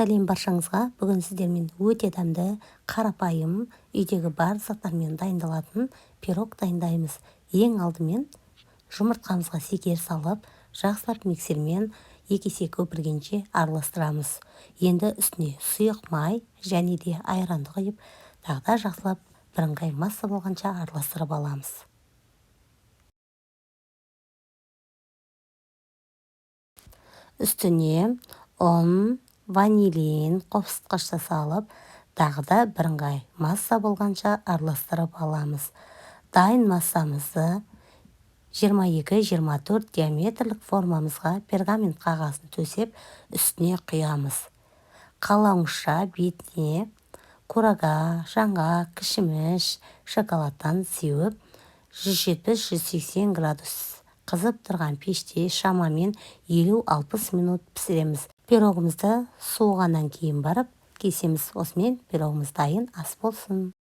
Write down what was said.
Сәлем баршаңызға. Бүгін сіздермен өте дәмді, қарапайым, үйдегі бар заттармен дайындалатын пирог дайындаймыз. Ең алдымен жұмыртқамызға секер салып, жақсылап миксермен 2 есе көпіргенше араластырамыз. Енді үстіне сұйық май және де айранды құйып, тағы да жақсылап бірыңғай масса болғанша араластырып аламыз. Үстіне ұн, ванилин қосқышты салып, тағы да бірыңғай масса болғанша араластырып аламыз. Дайын массамызды 22-24 диаметрлік формамызға пергамент қағазын төсеп, үстіне құямыз. Қалауыңызша бетіне курага, жаңғақ, кішміш, шоколадтан сеуіп, 170-180 градус қызып тұрған пеште шамамен 50-60 минут пісіреміз. Пирогымызды суығаннан кейін барып кесеміз. Осымен пирогымыз дайын ас болсын.